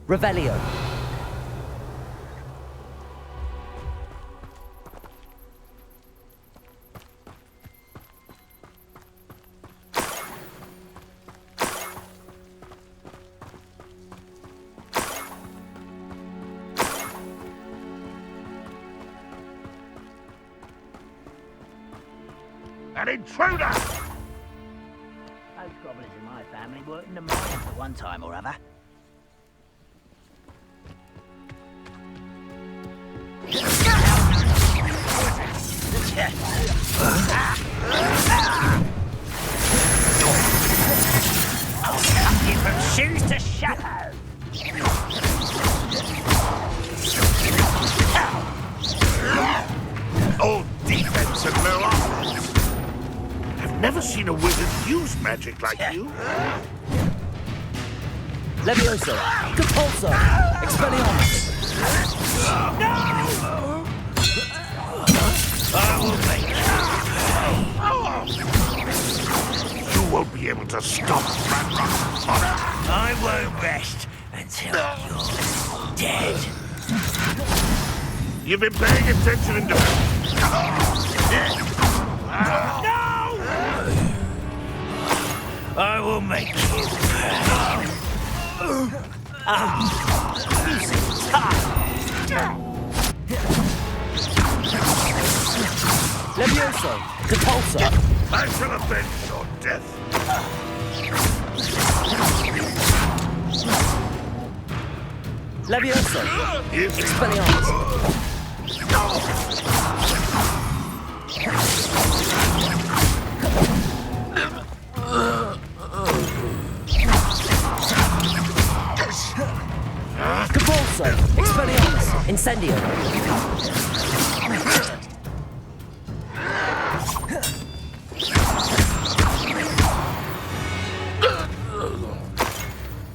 Revelio. An intruder! Those goblins in my family worked in the mines at one time or other. I'll cut you from shoes to shadow! All defense and no offense. I've never seen a wizard use magic like you. Levioso. Compulso. Expelliarmus. No! I will make you. You won't be able to stop Ranrock's horror. I won't rest until you're dead. You've been paying attention in defense. No! I will make you proud. Levioso. Compulso. I shall avenge your death. Levioso. If Expelliarmus. Compulso. Expelliarmus. Incendio.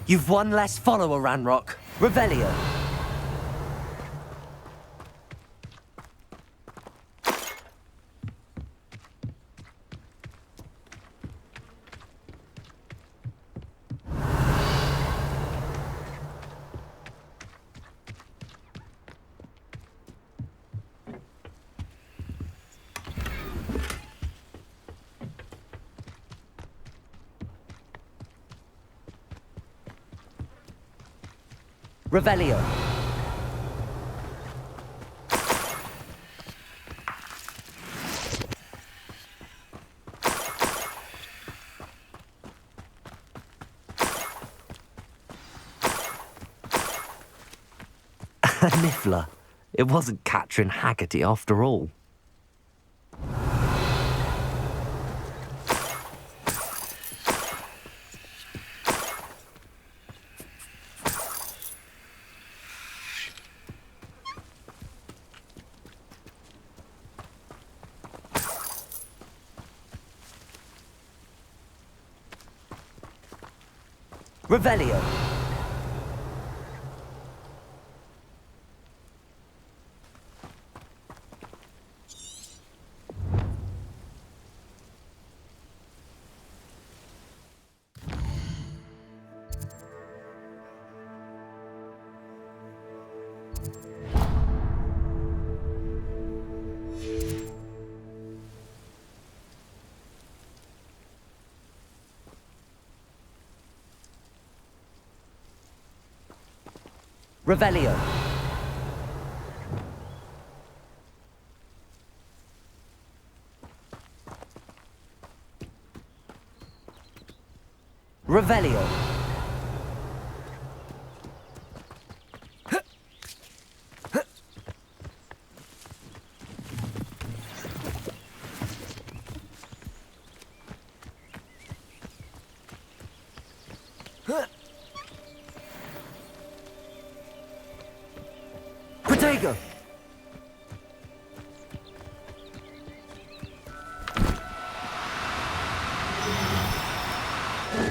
You've one less follower, Ranrock. Revelio. Revelio. Niffler. It wasn't Padraic Haggarty after all. Revelio. Revelio. Revelio. Protego.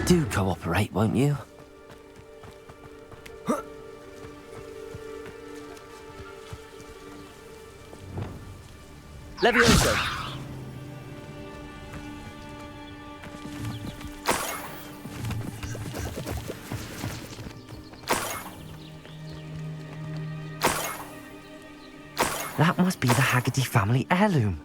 Do cooperate, won't you? Levioso. That must be the Haggerty family heirloom.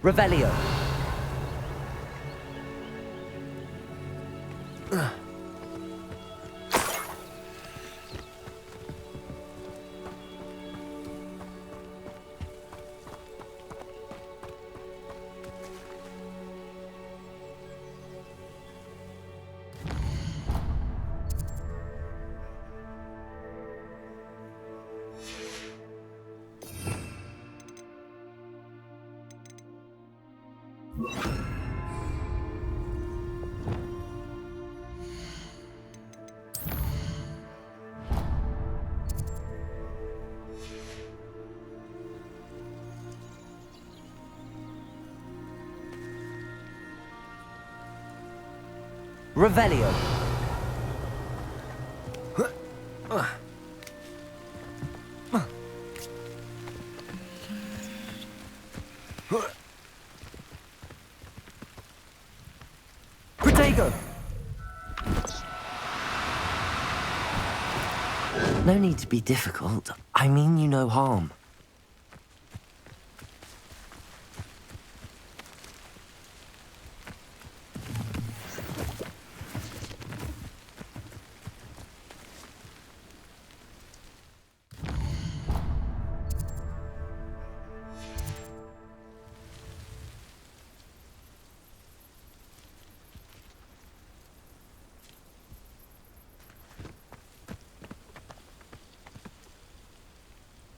Revelio. Revelio. Protego. No need to be difficult. I mean you no harm.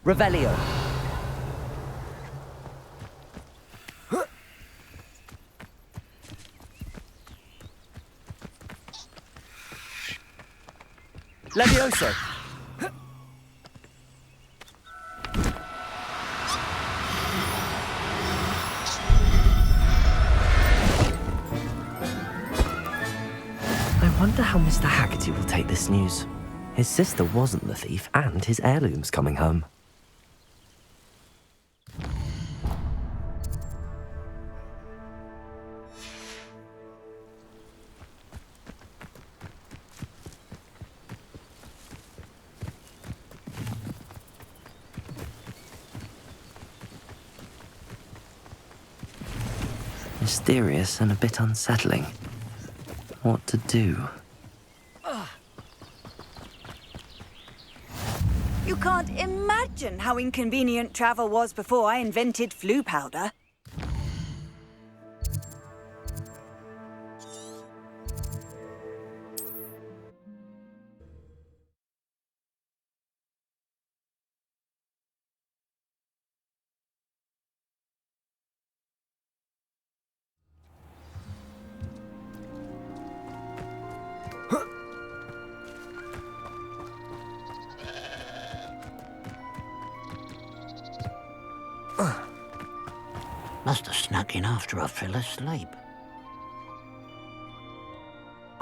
Revelio. Levioso. I wonder how Mr. Haggerty will take this news. His sister wasn't the thief, and his heirloom's coming home. Mysterious and a bit unsettling. What to do? You can't imagine how inconvenient travel was before I invented flu powder. Must have snuck in after I fell asleep.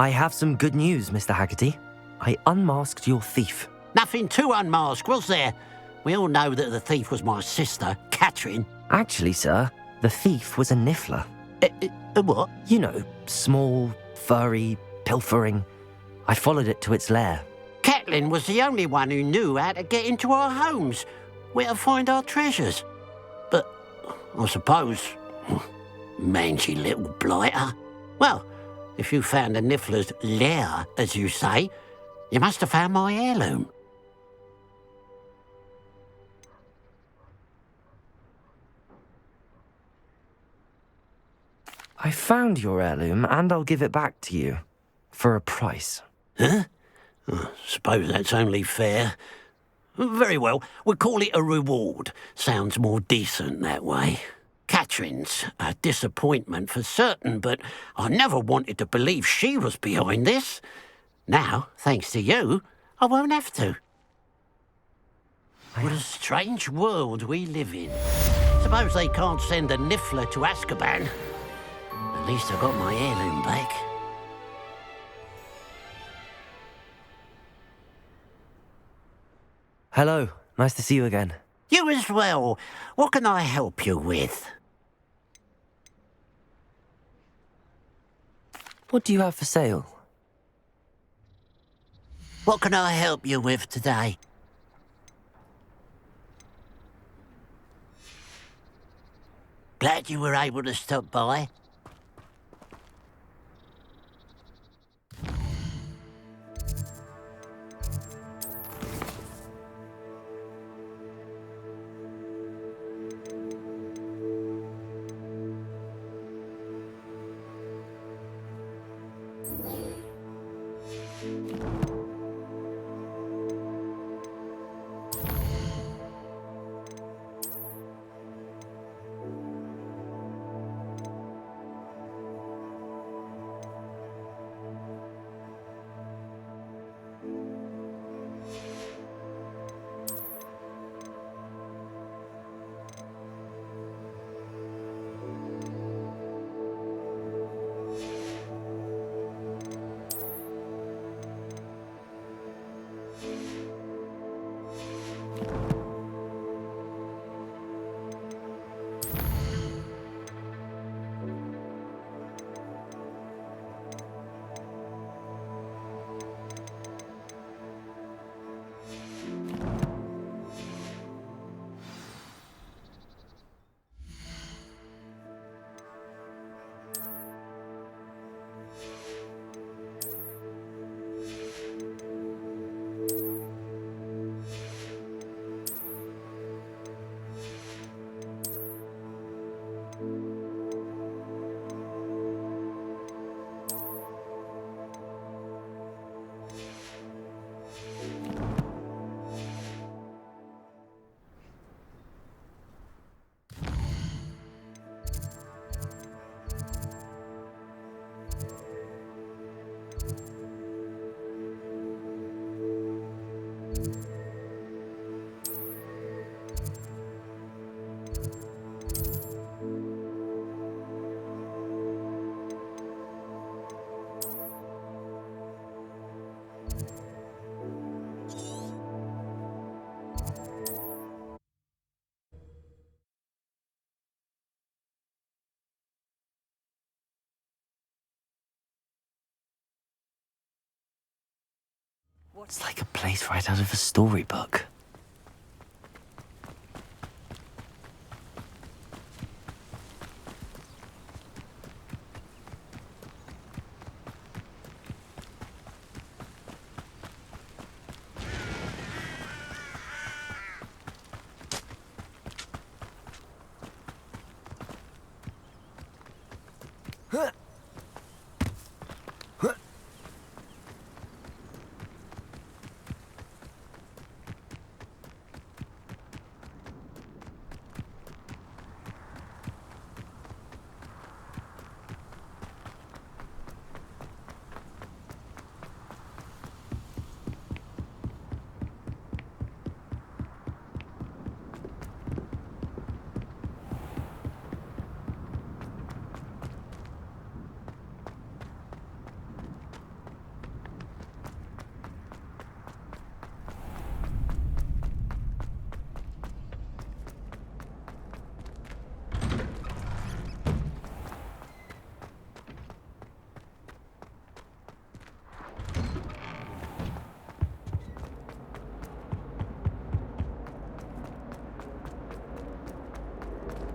I have some good news, Mr. Haggerty. I unmasked your thief. Nothing to unmask, was there? We all know that the thief was my sister, Catherine. Actually, sir, the thief was a niffler. A what? You know, small, furry, pilfering. I followed it to its lair. Catelyn was the only one who knew how to get into our homes, where to find our treasures. But I suppose, mangy little blighter. Well, if you found the niffler's lair, as you say, you must have found my heirloom. I found your heirloom, and I'll give it back to you. For a price. Huh? I suppose that's only fair. Very well, we'll call it a reward. Sounds more decent that way. Catherine's a disappointment for certain, but I never wanted to believe she was behind this. Now, thanks to you, I won't have to. What a strange world we live in. Suppose they can't send a niffler to Azkaban. At least I got my heirloom back. Hello, nice to see you again. You as well. What can I help you with? What do you have for sale? What can I help you with today? Glad you were able to stop by. It's like a place right out of a storybook.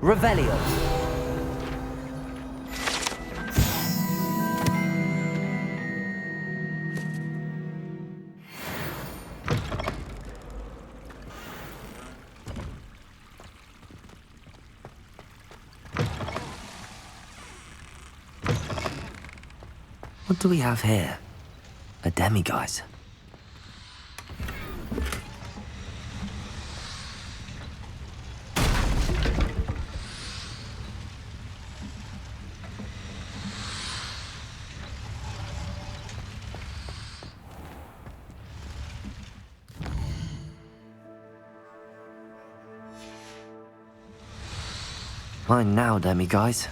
Revelio. What do we have here? A demiguise. Mine now, demiguise.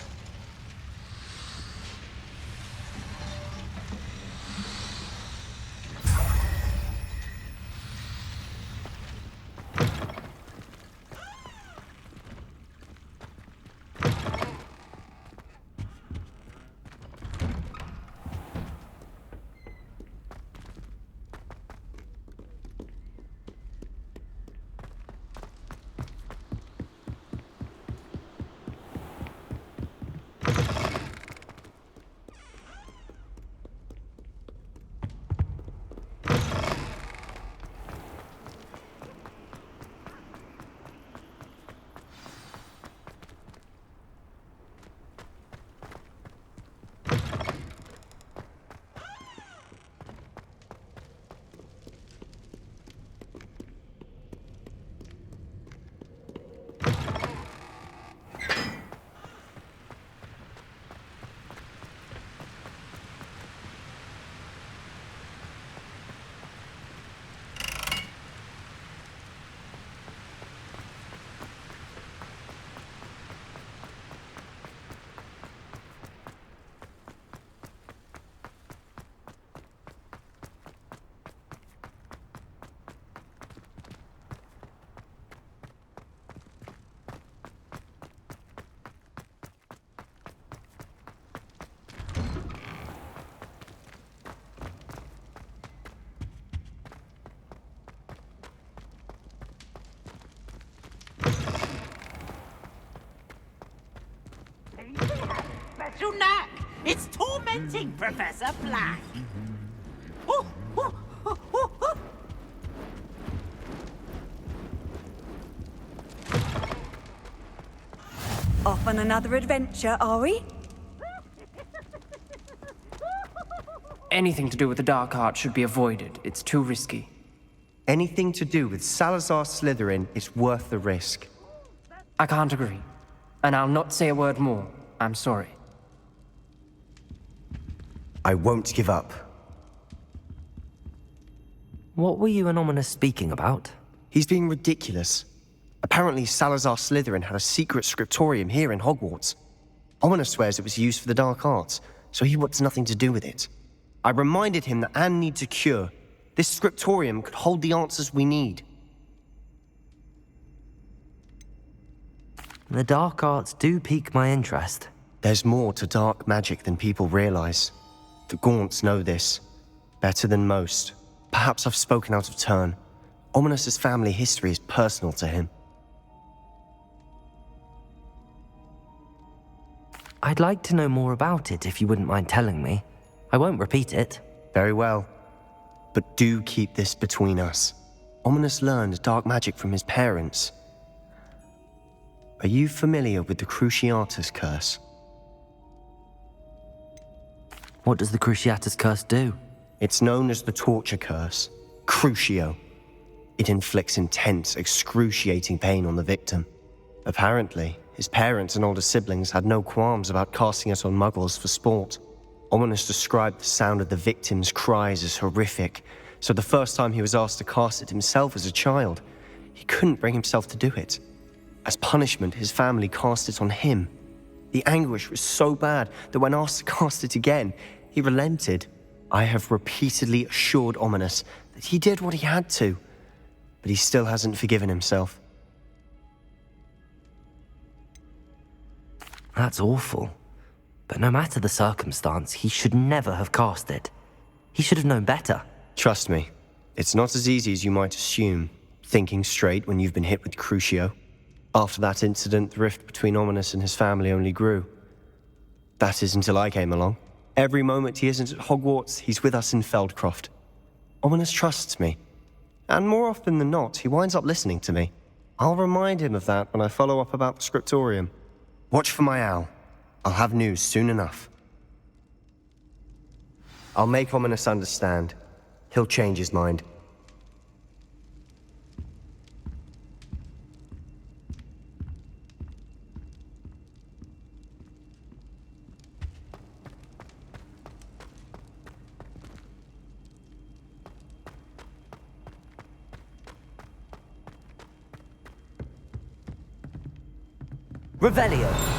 special knack. It's tormenting Professor Black. Ooh, ooh, ooh, ooh, ooh. Off on another adventure, are we? Anything to do with the dark art should be avoided. It's too risky. Anything to do with Salazar Slytherin is worth the risk. I can't agree. And I'll not say a word more. I'm sorry. I won't give up. What were you and Ominous speaking about? He's being ridiculous. Apparently, Salazar Slytherin had a secret scriptorium here in Hogwarts. Ominous swears it was used for the dark arts, so he wants nothing to do with it. I reminded him that Anne needs a cure. This scriptorium could hold the answers we need. The dark arts do pique my interest. There's more to dark magic than people realize. The Gaunts know this. Better than most. Perhaps I've spoken out of turn. Ominous's family history is personal to him. I'd like to know more about it if you wouldn't mind telling me. I won't repeat it. Very well. But do keep this between us. Ominous learned dark magic from his parents. Are you familiar with the Cruciatus Curse? What does the Cruciatus Curse do? It's known as the Torture Curse, Crucio. It inflicts intense, excruciating pain on the victim. Apparently, his parents and older siblings had no qualms about casting it on muggles for sport. Ominous described the sound of the victim's cries as horrific, so the first time he was asked to cast it himself as a child, he couldn't bring himself to do it. As punishment, his family cast it on him. The anguish was so bad that when asked to cast it again, he relented. I have repeatedly assured Ominous that he did what he had to, but he still hasn't forgiven himself. That's awful. But no matter the circumstance, he should never have cast it. He should have known better. Trust me, it's not as easy as you might assume, thinking straight when you've been hit with Crucio. After that incident, the rift between Ominous and his family only grew. That is until I came along. Every moment he isn't at Hogwarts, he's with us in Feldcroft. Ominous trusts me. And more often than not, he winds up listening to me. I'll remind him of that when I follow up about the scriptorium. Watch for my owl. I'll have news soon enough. I'll make Ominous understand. He'll change his mind. Revelio.